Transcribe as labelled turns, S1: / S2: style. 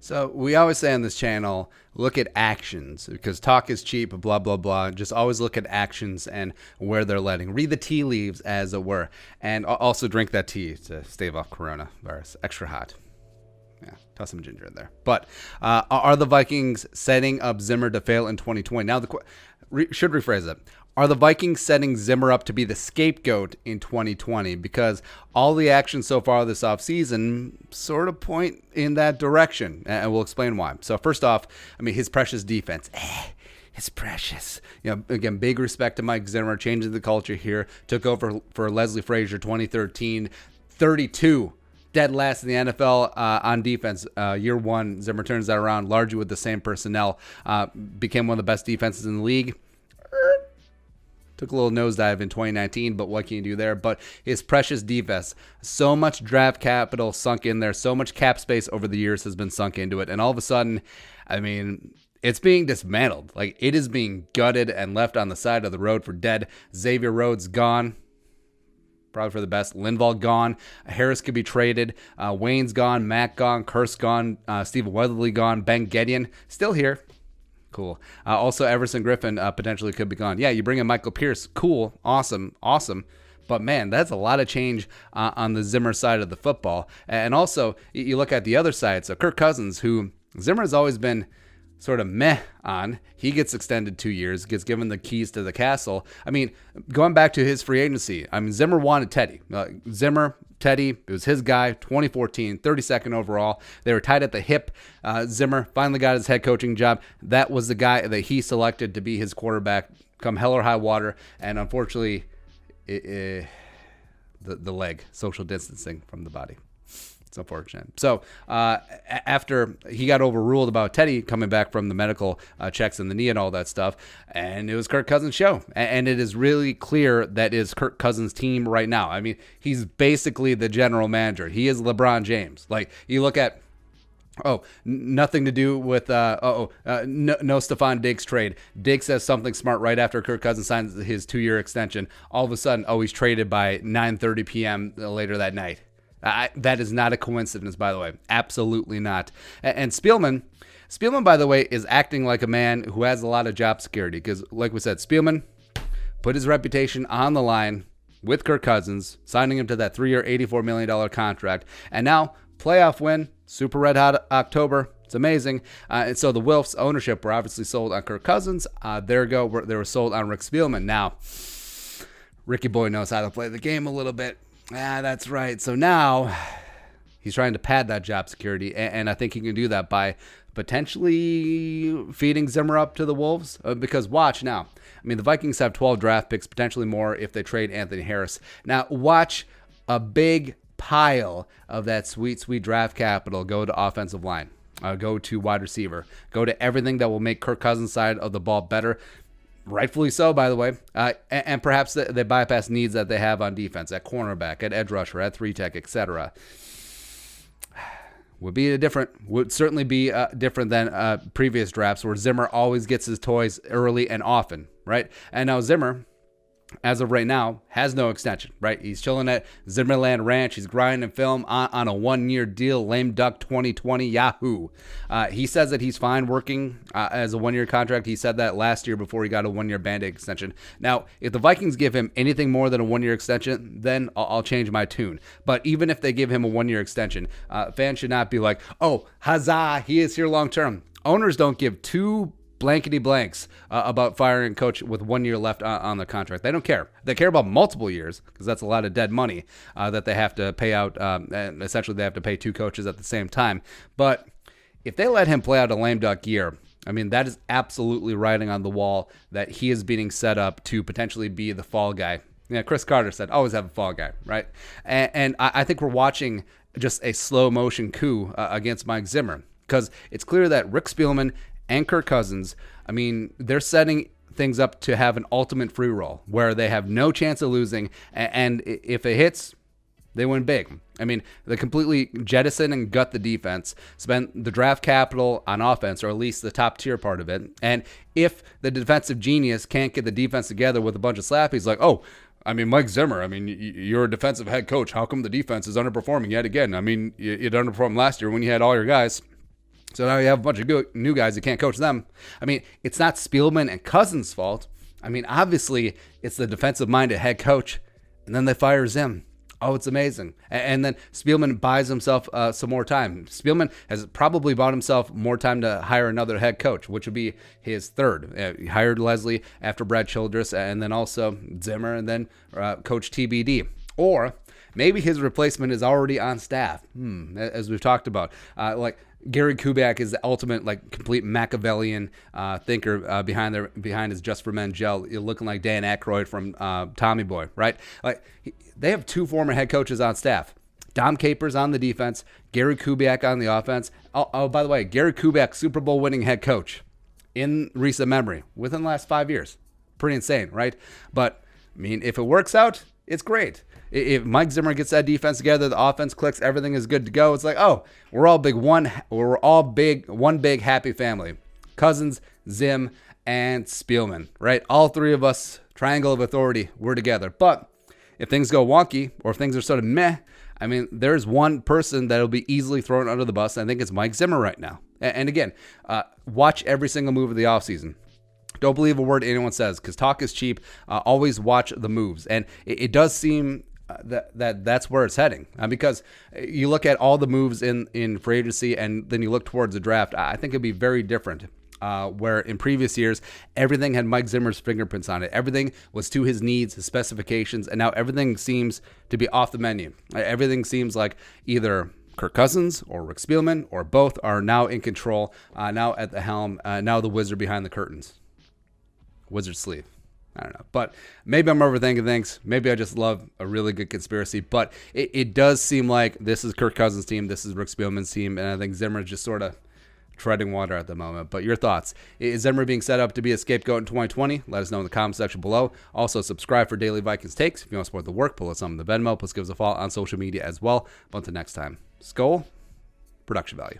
S1: So we always say on this channel, look at actions because talk is cheap, blah, blah, blah. Just always look at actions and where they're letting. Read the tea leaves, as it were. And also drink that tea to stave off coronavirus. Extra hot. Yeah, toss some ginger in there. But are the Vikings setting up Zimmer to fail in 2020? Now, should rephrase it. Are the Vikings setting Zimmer up to be the scapegoat in 2020? Because all the actions so far this offseason sort of point in that direction, and we'll explain why. So first off, I mean, his precious defense. It's precious. You know, again, big respect to Mike Zimmer, changing the culture here. Took over for Leslie Frazier 2013, 32. Dead last in the NFL on defense. Year one, Zimmer turns that around largely with the same personnel. Became one of the best defenses in the league. Took a little nosedive in 2019, but what can you do there? But his precious defense, so much draft capital sunk in there, so much cap space over the years has been sunk into it. And all of a sudden, I mean, it's being dismantled. Like, it is being gutted and left on the side of the road for dead. Xavier Rhodes gone. Probably for the best. Linval gone. Harris could be traded. Wayne's gone. Mack gone. Kurse gone. Stephen Weatherly gone. Ben Gedeon still here. Cool. Also, Everson Griffin potentially could be gone. Yeah, you bring in Michael Pierce. Cool. Awesome. But, man, that's a lot of change on the Zimmer side of the football. And also, you look at the other side. So Kirk Cousins, who Zimmer has always been sort of meh on. He gets extended 2 years, gets given the keys to the castle. I mean, going back to his free agency, I mean, Zimmer wanted Teddy. Teddy, it was his guy, 2014, 32nd overall. They were tied at the hip. Zimmer finally got his head coaching job. That was the guy that he selected to be his quarterback come hell or high water. And unfortunately, the leg, social distancing from the body. It's unfortunate. So after he got overruled about Teddy coming back from the medical checks in the knee and all that stuff, and it was Kirk Cousins' show. And it is really clear that is Kirk Cousins' team right now. I mean, he's basically the general manager. He is LeBron James. Like, you look at, nothing to do with, no Stephon Diggs trade. Diggs says something smart right after Kirk Cousins signs his 2-year extension. All of a sudden, he's traded by 9:30 p.m. later that night. That is not a coincidence, by the way. Absolutely not. And Spielman, by the way, is acting like a man who has a lot of job security. Because, like we said, Spielman put his reputation on the line with Kirk Cousins, signing him to that 3-year, $84 million contract. And now, playoff win, super red hot October. It's amazing. And so the Wilfs ownership were obviously sold on Kirk Cousins. They were sold on Rick Spielman. Now, Ricky Boy knows how to play the game a little bit. That's right. So now he's trying to pad that job security, and I think he can do that by potentially feeding Zimmer up to the Wolves. Because watch now. I mean, the Vikings have 12 draft picks, potentially more if they trade Anthony Harris. Now, watch a big pile of that sweet, sweet draft capital go to offensive line, go to wide receiver, go to everything that will make Kirk Cousins' side of the ball better. Rightfully so, by the way. And perhaps they bypass needs that they have on defense, at cornerback, at edge rusher, at 3-tech, etc. Would certainly be different than previous drafts where Zimmer always gets his toys early and often, right? And now Zimmer, as of right now, has no extension, right? He's chilling at Zimmerland Ranch. He's grinding film on a 1-year deal. Lame duck 2020, Yahoo. He says that he's fine working as a 1-year contract. He said that last year before he got a 1-year Band-Aid extension. Now, if the Vikings give him anything more than a 1-year extension, then I'll change my tune. But even if they give him a 1-year extension, fans should not be like, oh, huzzah, he is here long term. Owners don't give two blankety blanks about firing a coach with 1 year left on the contract. They don't care. They care about multiple years because that's a lot of dead money that they have to pay out. And essentially, they have to pay 2 coaches at the same time. But if they let him play out a lame duck year, I mean, that is absolutely writing on the wall that he is being set up to potentially be the fall guy. Yeah, Chris Carter said, always have a fall guy, right? And I think we're watching just a slow motion coup against Mike Zimmer because it's clear that Rick Spielman and Kirk Cousins, I mean, they're setting things up to have an ultimate free roll where they have no chance of losing. And if it hits, they win big. I mean, they completely jettison and gut the defense, spend the draft capital on offense, or at least the top tier part of it. And if the defensive genius can't get the defense together with a bunch of slappies like, Mike Zimmer, you're a defensive head coach. How come the defense is underperforming yet again? I mean, it underperformed last year when you had all your guys. So now you have a bunch of new guys. You can't coach them. I mean, it's not Spielman and Cousins' fault. I mean, obviously, it's the defensive-minded head coach, and then they fire Zim. Oh, it's amazing. And then Spielman buys himself some more time. Spielman has probably bought himself more time to hire another head coach, which would be his third. He hired Leslie after Brad Childress, and then also Zimmer, and then Coach TBD. Or maybe his replacement is already on staff, as we've talked about. Like Gary Kubiak is the ultimate, like, complete Machiavellian thinker behind his Just for Men gel. You're looking like Dan Aykroyd from Tommy Boy, right? Like, they have two former head coaches on staff. Dom Capers on the defense, Gary Kubiak on the offense. Oh, by the way, Gary Kubiak, Super Bowl winning head coach in recent memory within the last 5 years. Pretty insane, right? But, I mean, if it works out, it's great. If Mike Zimmer gets that defense together, the offense clicks, everything is good to go. It's like, oh, we're all one big happy family. Cousins, Zim, and Spielman, right? All three of us, triangle of authority, we're together. But if things go wonky, or if things are sort of meh, I mean, there's one person that'll be easily thrown under the bus, and I think it's Mike Zimmer right now. And again, watch every single move of the offseason. Don't believe a word anyone says, because talk is cheap. Always watch the moves. And it does seem that's where it's heading, because you look at all the moves in free agency, and then you look towards the draft. I think it'd be very different. Where in previous years, everything had Mike Zimmer's fingerprints on it. Everything was to his needs, his specifications, and now everything seems to be off the menu. Everything seems like either Kirk Cousins or Rick Spielman or both are now in control, now at the helm, now the wizard behind the curtains. Wizard sleeve. I don't know. But maybe I'm overthinking things. Maybe I just love a really good conspiracy. But it does seem like this is Kirk Cousins' team. This is Rick Spielman's team. And I think Zimmer is just sort of treading water at the moment. But your thoughts? Is Zimmer being set up to be a scapegoat in 2020? Let us know in the comment section below. Also, subscribe for daily Vikings takes. If you want to support the work, pull us on the Venmo. Plus, give us a follow on social media as well. But until next time, Skol, production value.